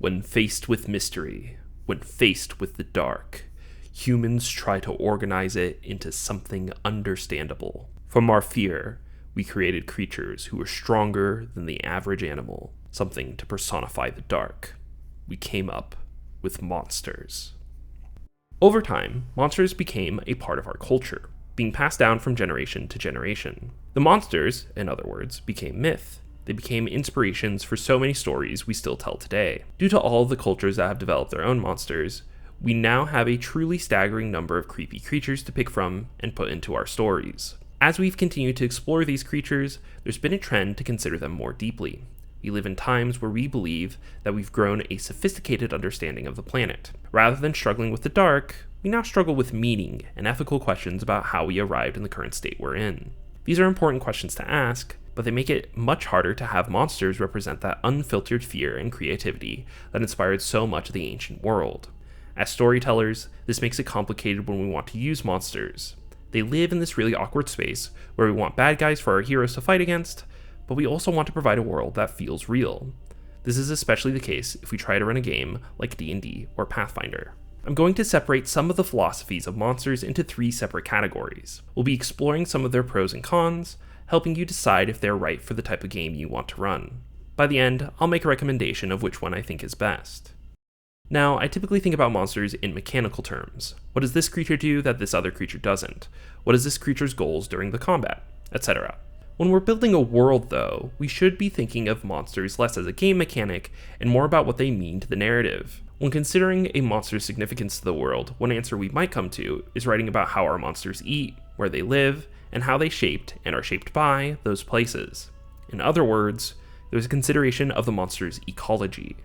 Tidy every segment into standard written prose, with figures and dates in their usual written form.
When faced with mystery, when faced with the dark, humans try to organize it into something understandable. From our fear, we created creatures who were stronger than the average animal, something to personify the dark. We came up with monsters. Over time, monsters became a part of our culture, being passed down from generation to generation. The monsters, in other words, became myth. They became inspirations for so many stories we still tell today. Due to all of the cultures that have developed their own monsters, we now have a truly staggering number of creepy creatures to pick from and put into our stories. As we've continued to explore these creatures, there's been a trend to consider them more deeply. We live in times where we believe that we've grown a sophisticated understanding of the planet. Rather than struggling with the dark, we now struggle with meaning and ethical questions about how we arrived in the current state we're in. These are important questions to ask, but they make it much harder to have monsters represent that unfiltered fear and creativity that inspired so much of the ancient world. As storytellers, this makes it complicated when we want to use monsters. They live in this really awkward space where we want bad guys for our heroes to fight against, but we also want to provide a world that feels real. This is especially the case if we try to run a game like D&D or Pathfinder. I'm going to separate some of the philosophies of monsters into 3 separate categories. We'll be exploring some of their pros and cons, helping you decide if they're right for the type of game you want to run. By the end, I'll make a recommendation of which one I think is best. Now, I typically think about monsters in mechanical terms. What does this creature do that this other creature doesn't? What is this creature's goals during the combat? Etc. When we're building a world, though, we should be thinking of monsters less as a game mechanic and more about what they mean to the narrative. When considering a monster's significance to the world, one answer we might come to is writing about how our monsters eat, where they live, and how they shaped and are shaped by those places. In other words, there's a consideration of the monster's ecology.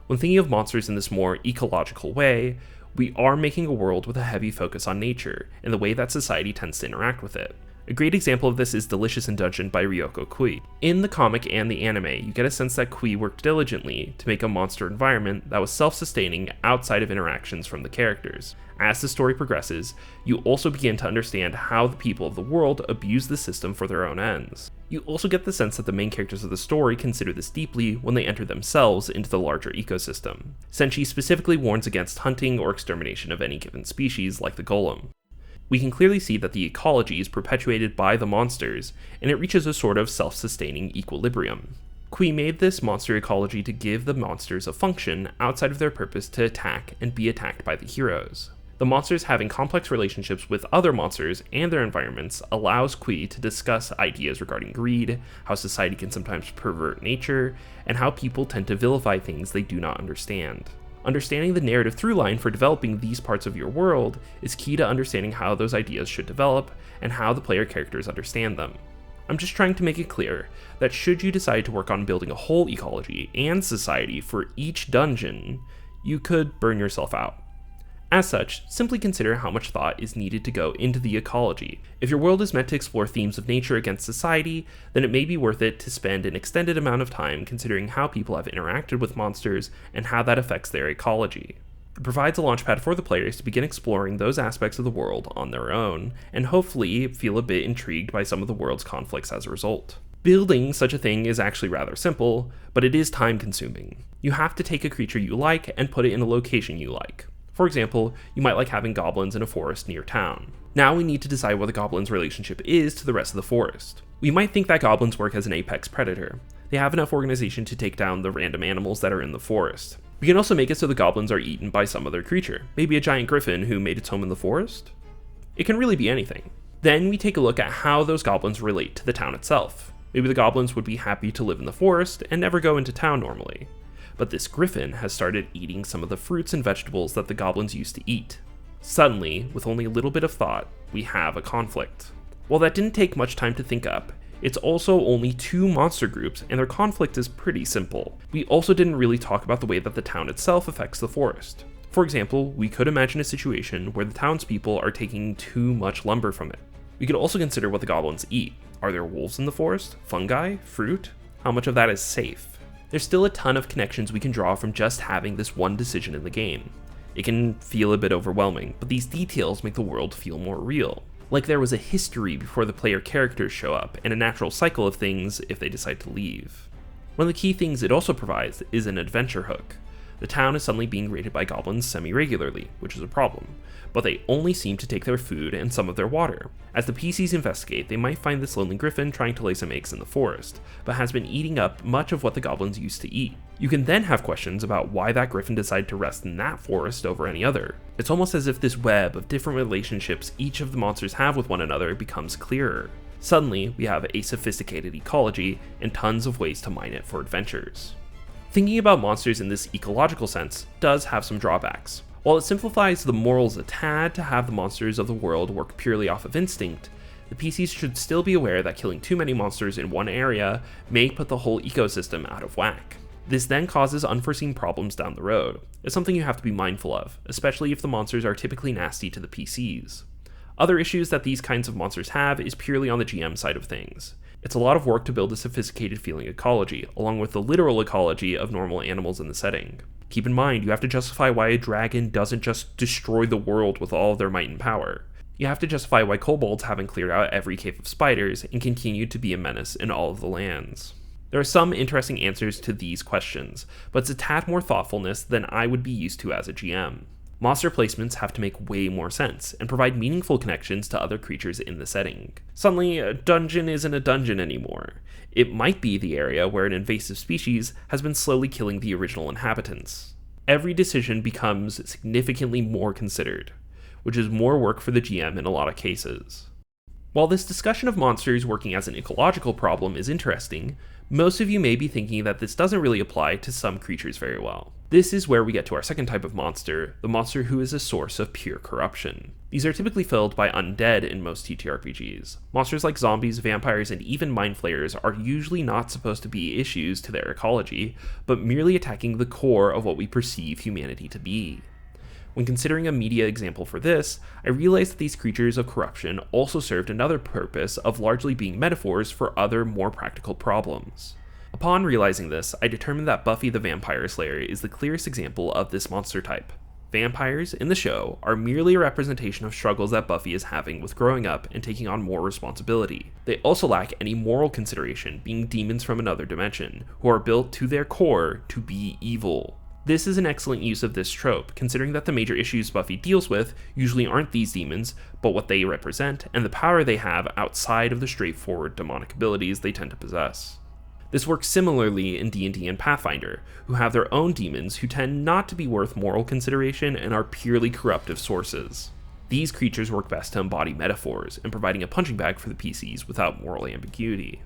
When thinking of monsters in this more ecological way, we are making a world with a heavy focus on nature and the way that society tends to interact with it. A great example of this is Delicious in Dungeon by Ryoko Kui. In the comic and the anime, you get a sense that Kui worked diligently to make a monster environment that was self-sustaining outside of interactions from the characters. As the story progresses, you also begin to understand how the people of the world abuse the system for their own ends. You also get the sense that the main characters of the story consider this deeply when they enter themselves into the larger ecosystem. Senshi specifically warns against hunting or extermination of any given species like the golem. We can clearly see that the ecology is perpetuated by the monsters, and it reaches a sort of self-sustaining equilibrium. Kui made this monster ecology to give the monsters a function outside of their purpose to attack and be attacked by the heroes. The monsters having complex relationships with other monsters and their environments allows Kui to discuss ideas regarding greed, how society can sometimes pervert nature, and how people tend to vilify things they do not understand. Understanding the narrative through line for developing these parts of your world is key to understanding how those ideas should develop and how the player characters understand them. I'm just trying to make it clear that should you decide to work on building a whole ecology and society for each dungeon, you could burn yourself out. As such, simply consider how much thought is needed to go into the ecology. If your world is meant to explore themes of nature against society, then it may be worth it to spend an extended amount of time considering how people have interacted with monsters and how that affects their ecology. It provides a launchpad for the players to begin exploring those aspects of the world on their own, and hopefully feel a bit intrigued by some of the world's conflicts as a result. Building such a thing is actually rather simple, but it is time consuming. You have to take a creature you like and put it in a location you like. For example, you might like having goblins in a forest near town. Now we need to decide what the goblin's relationship is to the rest of the forest. We might think that goblins work as an apex predator. They have enough organization to take down the random animals that are in the forest. We can also make it so the goblins are eaten by some other creature, maybe a giant griffin who made its home in the forest? It can really be anything. Then we take a look at how those goblins relate to the town itself. Maybe the goblins would be happy to live in the forest and never go into town normally. But this griffin has started eating some of the fruits and vegetables that the goblins used to eat. Suddenly, with only a little bit of thought, we have a conflict. While that didn't take much time to think up, it's also only 2 monster groups and their conflict is pretty simple. We also didn't really talk about the way that the town itself affects the forest. For example, we could imagine a situation where the townspeople are taking too much lumber from it. We could also consider what the goblins eat. Are there wolves in the forest? Fungi? Fruit? How much of that is safe? There's still a ton of connections we can draw from just having this one decision in the game. It can feel a bit overwhelming, but these details make the world feel more real. Like there was a history before the player characters show up, and a natural cycle of things if they decide to leave. One of the key things it also provides is an adventure hook. The town is suddenly being raided by goblins semi-regularly, which is a problem, but they only seem to take their food and some of their water. As the PCs investigate, they might find this lonely griffin trying to lay some eggs in the forest, but has been eating up much of what the goblins used to eat. You can then have questions about why that griffin decided to rest in that forest over any other. It's almost as if this web of different relationships each of the monsters have with one another becomes clearer. Suddenly, we have a sophisticated ecology and tons of ways to mine it for adventures. Thinking about monsters in this ecological sense does have some drawbacks. While it simplifies the morals a tad to have the monsters of the world work purely off of instinct, the PCs should still be aware that killing too many monsters in one area may put the whole ecosystem out of whack. This then causes unforeseen problems down the road. It's something you have to be mindful of, especially if the monsters are typically nasty to the PCs. Other issues that these kinds of monsters have is purely on the GM side of things. It's a lot of work to build a sophisticated feeling ecology, along with the literal ecology of normal animals in the setting. Keep in mind, you have to justify why a dragon doesn't just destroy the world with all of their might and power. You have to justify why kobolds haven't cleared out every cave of spiders and continue to be a menace in all of the lands. There are some interesting answers to these questions, but it's a tad more thoughtfulness than I would be used to as a GM. Monster placements have to make way more sense and provide meaningful connections to other creatures in the setting. Suddenly, a dungeon isn't a dungeon anymore. It might be the area where an invasive species has been slowly killing the original inhabitants. Every decision becomes significantly more considered, which is more work for the GM in a lot of cases. While this discussion of monsters working as an ecological problem is interesting, most of you may be thinking that this doesn't really apply to some creatures very well. This is where we get to our second type of monster, the monster who is a source of pure corruption. These are typically filled by undead in most TTRPGs. Monsters like zombies, vampires, and even mind flayers are usually not supposed to be issues to their ecology, but merely attacking the core of what we perceive humanity to be. When considering a media example for this, I realized that these creatures of corruption also served another purpose of largely being metaphors for other, more practical problems. Upon realizing this, I determined that Buffy the Vampire Slayer is the clearest example of this monster type. Vampires, in the show, are merely a representation of struggles that Buffy is having with growing up and taking on more responsibility. They also lack any moral consideration, being demons from another dimension, who are built to their core to be evil. This is an excellent use of this trope, considering that the major issues Buffy deals with usually aren't these demons, but what they represent and the power they have outside of the straightforward demonic abilities they tend to possess. This works similarly in D&D and Pathfinder, who have their own demons who tend not to be worth moral consideration and are purely corruptive sources. These creatures work best to embody metaphors and providing a punching bag for the PCs without moral ambiguity.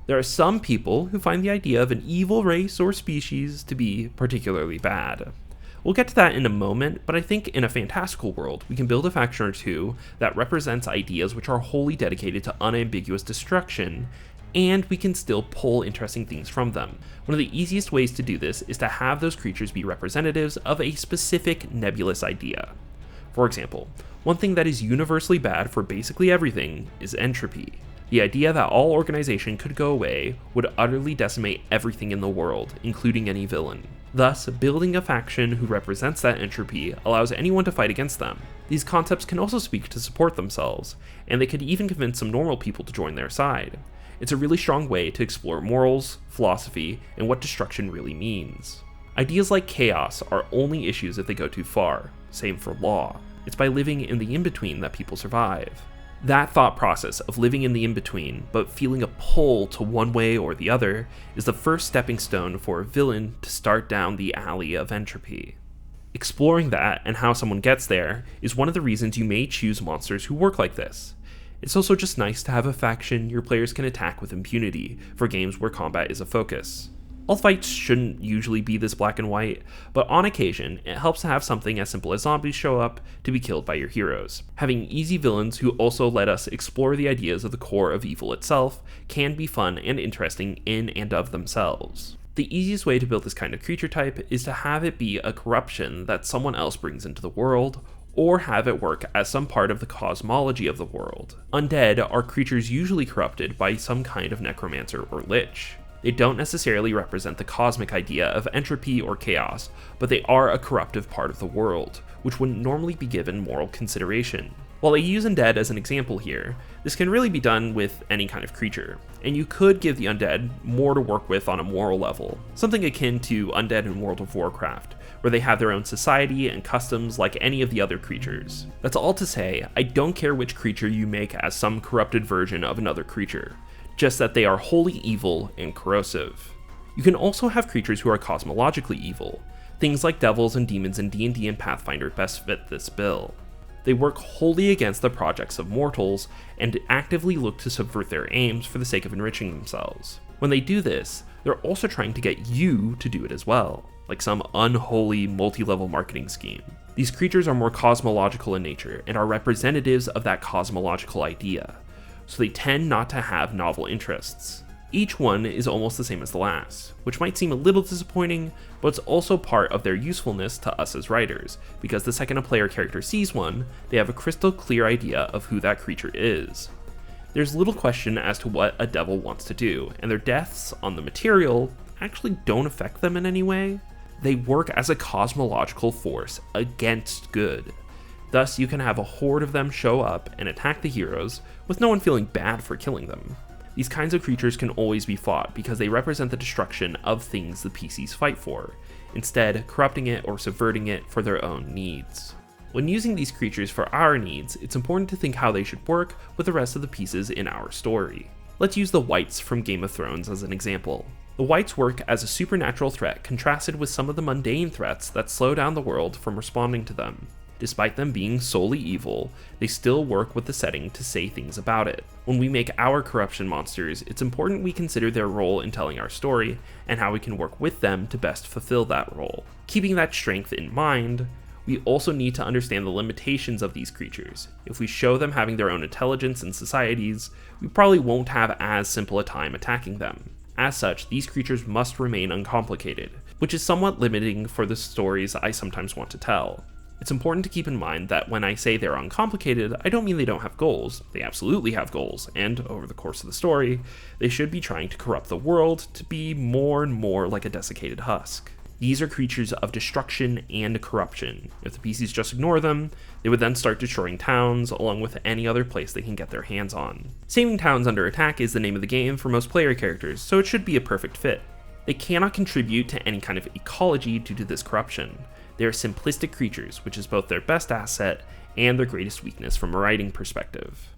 There are some people who find the idea of an evil race or species to be particularly bad. We'll get to that in a moment, but I think in a fantastical world, we can build a faction or two that represents ideas which are wholly dedicated to unambiguous destruction, and we can still pull interesting things from them. One of the easiest ways to do this is to have those creatures be representatives of a specific nebulous idea. For example, one thing that is universally bad for basically everything is entropy. The idea that all organization could go away would utterly decimate everything in the world, including any villain. Thus, building a faction who represents that entropy allows anyone to fight against them. These concepts can also speak to support themselves, and they could even convince some normal people to join their side. It's a really strong way to explore morals, philosophy, and what destruction really means. Ideas like chaos are only issues if they go too far, same for law. It's by living in the in-between that people survive. That thought process of living in the in-between, but feeling a pull to one way or the other, is the first stepping stone for a villain to start down the alley of entropy. Exploring that and how someone gets there is one of the reasons you may choose monsters who work like this. It's also just nice to have a faction your players can attack with impunity for games where combat is a focus. All fights shouldn't usually be this black and white, but on occasion, it helps to have something as simple as zombies show up to be killed by your heroes. Having easy villains who also let us explore the ideas of the core of evil itself can be fun and interesting in and of themselves. The easiest way to build this kind of creature type is to have it be a corruption that someone else brings into the world, or have it work as some part of the cosmology of the world. Undead are creatures usually corrupted by some kind of necromancer or lich. They don't necessarily represent the cosmic idea of entropy or chaos, but they are a corruptive part of the world, which wouldn't normally be given moral consideration. While I use undead as an example here, this can really be done with any kind of creature, and you could give the undead more to work with on a moral level, something akin to undead in World of Warcraft, where they have their own society and customs like any of the other creatures. That's all to say, I don't care which creature you make as some corrupted version of another creature, just that they are wholly evil and corrosive. You can also have creatures who are cosmologically evil. Things like devils and demons in D&D and Pathfinder best fit this bill. They work wholly against the projects of mortals and actively look to subvert their aims for the sake of enriching themselves. When they do this, they're also trying to get you to do it as well, like some unholy multi-level marketing scheme. These creatures are more cosmological in nature and are representatives of that cosmological idea, so they tend not to have novel interests. Each one is almost the same as the last, which might seem a little disappointing, but it's also part of their usefulness to us as writers, because the second a player character sees one, they have a crystal clear idea of who that creature is. There's little question as to what a devil wants to do, and their deaths on the material actually don't affect them in any way. They work as a cosmological force against good. Thus, you can have a horde of them show up and attack the heroes with no one feeling bad for killing them. These kinds of creatures can always be fought because they represent the destruction of things the PCs fight for, instead corrupting it or subverting it for their own needs. When using these creatures for our needs, it's important to think how they should work with the rest of the pieces in our story. Let's use the Wights from Game of Thrones as an example. The Wights work as a supernatural threat contrasted with some of the mundane threats that slow down the world from responding to them. Despite them being solely evil, they still work with the setting to say things about it. When we make our corruption monsters, it's important we consider their role in telling our story and how we can work with them to best fulfill that role. Keeping that strength in mind, we also need to understand the limitations of these creatures. If we show them having their own intelligence and societies, we probably won't have as simple a time attacking them. As such, these creatures must remain uncomplicated, which is somewhat limiting for the stories I sometimes want to tell. It's important to keep in mind that when I say they're uncomplicated, I don't mean they don't have goals. They absolutely have goals, and over the course of the story, they should be trying to corrupt the world to be more and more like a desiccated husk. These are creatures of destruction and corruption. If the PCs just ignore them, they would then start destroying towns, along with any other place they can get their hands on. Saving towns under attack is the name of the game for most player characters, so it should be a perfect fit. They cannot contribute to any kind of ecology due to this corruption. They are simplistic creatures, which is both their best asset and their greatest weakness from a writing perspective.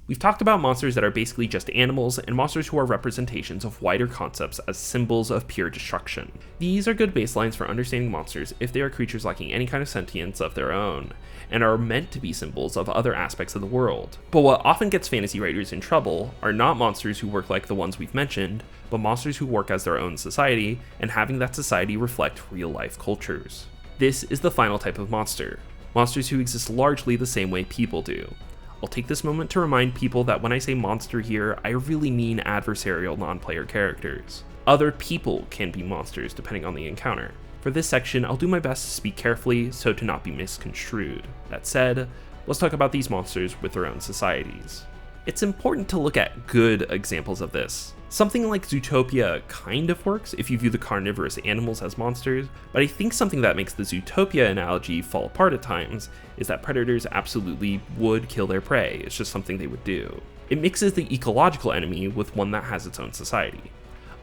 We've talked about monsters that are basically just animals, and monsters who are representations of wider concepts as symbols of pure destruction. These are good baselines for understanding monsters if they are creatures lacking any kind of sentience of their own, and are meant to be symbols of other aspects of the world. But what often gets fantasy writers in trouble are not monsters who work like the ones we've mentioned, but monsters who work as their own society, and having that society reflect real-life cultures. This is the final type of monster, monsters who exist largely the same way people do. I'll take this moment to remind people that when I say monster here, I really mean adversarial non-player characters. Other people can be monsters depending on the encounter. For this section, I'll do my best to speak carefully so to not be misconstrued. That said, let's talk about these monsters with their own societies. It's important to look at good examples of this. Something like Zootopia kind of works if you view the carnivorous animals as monsters, but I think something that makes the Zootopia analogy fall apart at times is that predators absolutely would kill their prey. It's just something they would do. It mixes the ecological enemy with one that has its own society.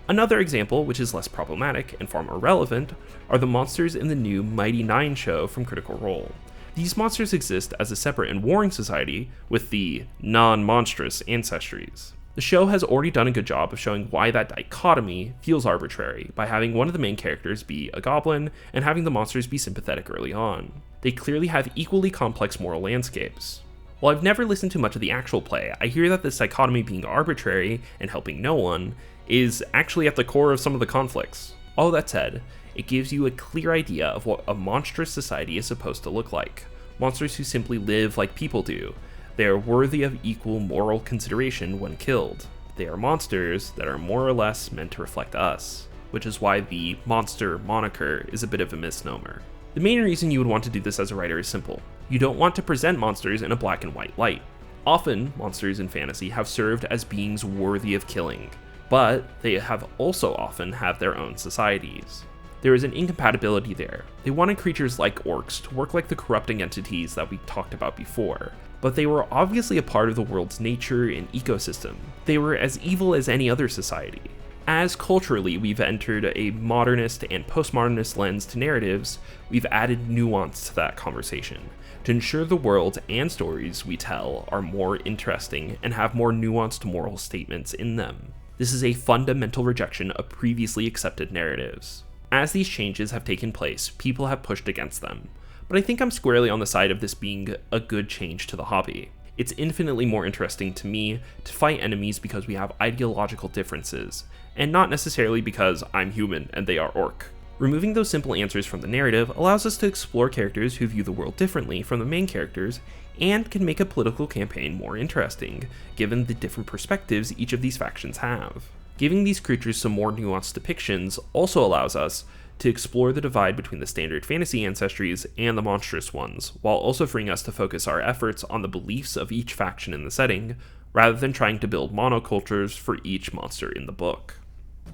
Another example, which is less problematic and far more relevant, are the monsters in the new Mighty Nein show from Critical Role. These monsters exist as a separate and warring society with the non-monstrous ancestries. The show has already done a good job of showing why that dichotomy feels arbitrary by having one of the main characters be a goblin and having the monsters be sympathetic early on. They clearly have equally complex moral landscapes. While I've never listened to much of the actual play, I hear that this dichotomy being arbitrary and helping no one is actually at the core of some of the conflicts. All that said, it gives you a clear idea of what a monstrous society is supposed to look like. Monsters who simply live like people do. They are worthy of equal moral consideration when killed. They are monsters that are more or less meant to reflect us, which is why the monster moniker is a bit of a misnomer. The main reason you would want to do this as a writer is simple. You don't want to present monsters in a black and white light. Often, monsters in fantasy have served as beings worthy of killing, but they have also often have their own societies. There is an incompatibility there. They wanted creatures like orcs to work like the corrupting entities that we talked about before, but they were obviously a part of the world's nature and ecosystem. They were as evil as any other society. As culturally we've entered a modernist and postmodernist lens to narratives, we've added nuance to that conversation to ensure the worlds and stories we tell are more interesting and have more nuanced moral statements in them. This is a fundamental rejection of previously accepted narratives. As these changes have taken place, people have pushed against them, but I think I'm squarely on the side of this being a good change to the hobby. It's infinitely more interesting to me to fight enemies because we have ideological differences, and not necessarily because I'm human and they are orc. Removing those simple answers from the narrative allows us to explore characters who view the world differently from the main characters, and can make a political campaign more interesting, given the different perspectives each of these factions have. Giving these creatures some more nuanced depictions also allows us to explore the divide between the standard fantasy ancestries and the monstrous ones, while also freeing us to focus our efforts on the beliefs of each faction in the setting, rather than trying to build monocultures for each monster in the book.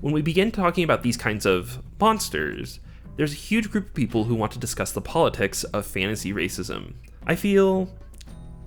When we begin talking about these kinds of monsters, there's a huge group of people who want to discuss the politics of fantasy racism. I feel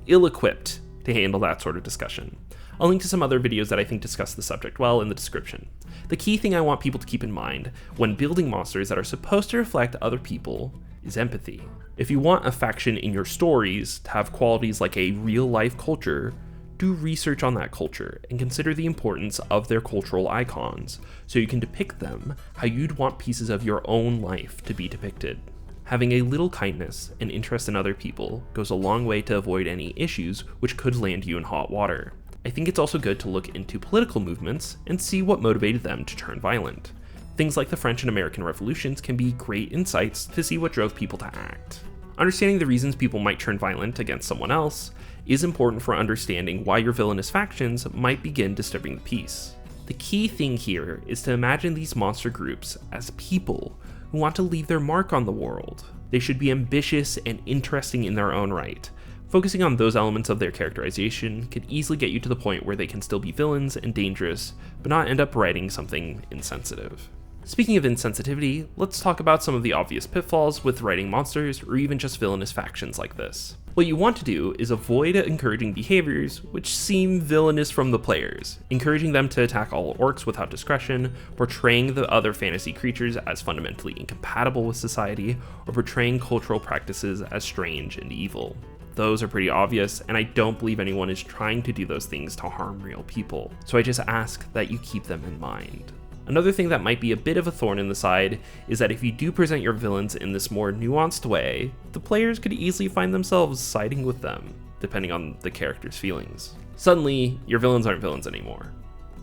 ill-equipped to handle that sort of discussion. I'll link to some other videos that I think discuss the subject well in the description. The key thing I want people to keep in mind when building monsters that are supposed to reflect other people is empathy. If you want a faction in your stories to have qualities like a real-life culture, do research on that culture and consider the importance of their cultural icons so you can depict them how you'd want pieces of your own life to be depicted. Having a little kindness and interest in other people goes a long way to avoid any issues which could land you in hot water. I think it's also good to look into political movements and see what motivated them to turn violent. Things like the French and American revolutions can be great insights to see what drove people to act. Understanding the reasons people might turn violent against someone else is important for understanding why your villainous factions might begin disturbing the peace. The key thing here is to imagine these monster groups as people who want to leave their mark on the world. They should be ambitious and interesting in their own right. Focusing on those elements of their characterization could easily get you to the point where they can still be villains and dangerous, but not end up writing something insensitive. Speaking of insensitivity, let's talk about some of the obvious pitfalls with writing monsters or even just villainous factions like this. What you want to do is avoid encouraging behaviors which seem villainous from the players, encouraging them to attack all orcs without discretion, portraying the other fantasy creatures as fundamentally incompatible with society, or portraying cultural practices as strange and evil. Those are pretty obvious, and I don't believe anyone is trying to do those things to harm real people, so I just ask that you keep them in mind. Another thing that might be a bit of a thorn in the side is that if you do present your villains in this more nuanced way, the players could easily find themselves siding with them, depending on the character's feelings. Suddenly, your villains aren't villains anymore.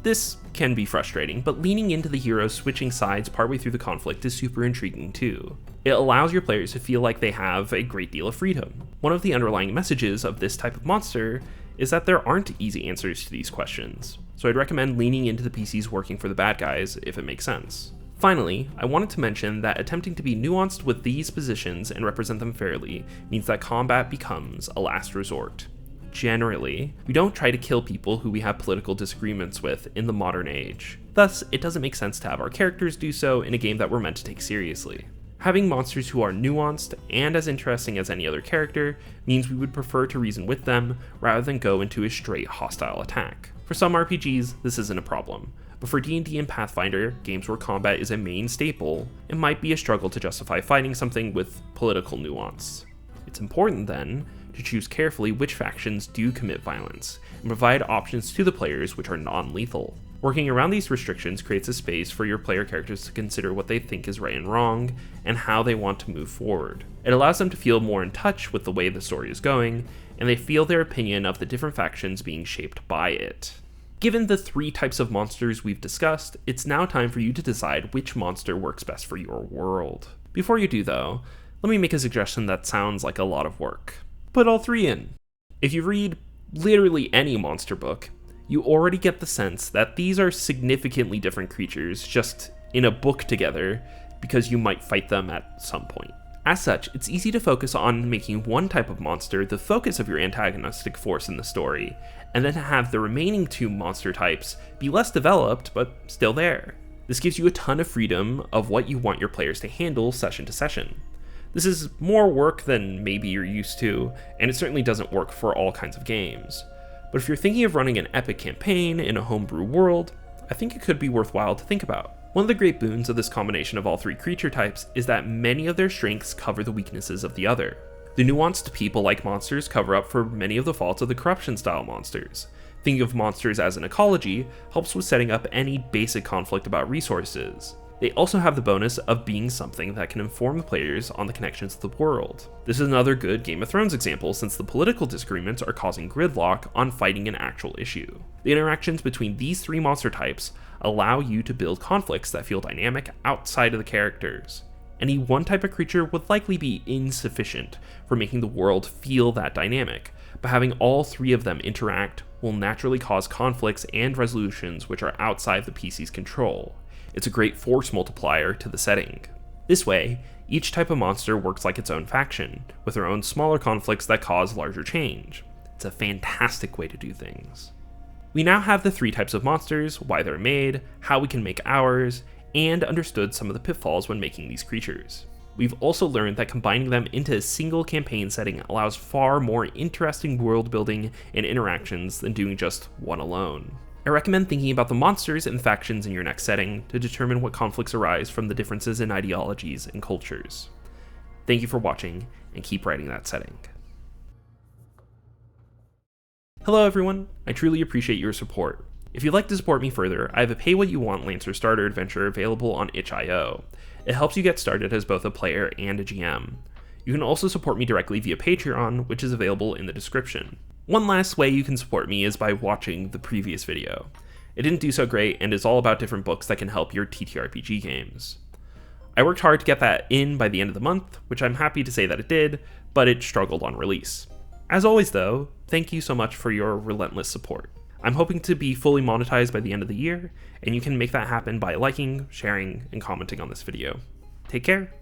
This can be frustrating, but leaning into the hero switching sides partway through the conflict is super intriguing too. It allows your players to feel like they have a great deal of freedom. One of the underlying messages of this type of monster is that there aren't easy answers to these questions, so I'd recommend leaning into the PCs working for the bad guys if it makes sense. Finally, I wanted to mention that attempting to be nuanced with these positions and represent them fairly means that combat becomes a last resort. Generally, we don't try to kill people who we have political disagreements with in the modern age. Thus, it doesn't make sense to have our characters do so in a game that we're meant to take seriously. Having monsters who are nuanced and as interesting as any other character means we would prefer to reason with them rather than go into a straight hostile attack. For some RPGs, this isn't a problem, but for D&D and Pathfinder, games where combat is a main staple, it might be a struggle to justify fighting something with political nuance. It's important then to choose carefully which factions do commit violence, and provide options to the players which are non-lethal. Working around these restrictions creates a space for your player characters to consider what they think is right and wrong, and how they want to move forward. It allows them to feel more in touch with the way the story is going, and they feel their opinion of the different factions being shaped by it. Given the 3 types of monsters we've discussed, it's now time for you to decide which monster works best for your world. Before you do though, let me make a suggestion that sounds like a lot of work. Put all 3 in. If you read literally any monster book, you already get the sense that these are significantly different creatures just in a book together because you might fight them at some point. As such, it's easy to focus on making one type of monster the focus of your antagonistic force in the story, and then have the remaining 2 monster types be less developed but still there. This gives you a ton of freedom of what you want your players to handle session to session. This is more work than maybe you're used to, and it certainly doesn't work for all kinds of games. But if you're thinking of running an epic campaign in a homebrew world, I think it could be worthwhile to think about. One of the great boons of this combination of all three creature types is that many of their strengths cover the weaknesses of the other. The nuanced people-like monsters cover up for many of the faults of the corruption-style monsters. Thinking of monsters as an ecology helps with setting up any basic conflict about resources. They also have the bonus of being something that can inform the players on the connections of the world. This is another good Game of Thrones example, since the political disagreements are causing gridlock on fighting an actual issue. The interactions between these three monster types allow you to build conflicts that feel dynamic outside of the characters. Any one type of creature would likely be insufficient for making the world feel that dynamic, but having all three of them interact will naturally cause conflicts and resolutions which are outside the PC's control. It's a great force multiplier to the setting. This way, each type of monster works like its own faction, with their own smaller conflicts that cause larger change. It's a fantastic way to do things. We now have the three types of monsters, why they're made, how we can make ours, and understood some of the pitfalls when making these creatures. We've also learned that combining them into a single campaign setting allows far more interesting world building and interactions than doing just one alone. I recommend thinking about the monsters and factions in your next setting to determine what conflicts arise from the differences in ideologies and cultures. Thank you for watching, and keep writing that setting. Hello everyone, I truly appreciate your support. If you'd like to support me further, I have a Pay What You Want Lancer Starter Adventure available on itch.io. It helps you get started as both a player and a GM. You can also support me directly via Patreon, which is available in the description. One last way you can support me is by watching the previous video. It didn't do so great and is all about different books that can help your TTRPG games. I worked hard to get that in by the end of the month, which I'm happy to say that it did, but it struggled on release. As always though, thank you so much for your relentless support. I'm hoping to be fully monetized by the end of the year, and you can make that happen by liking, sharing, and commenting on this video. Take care.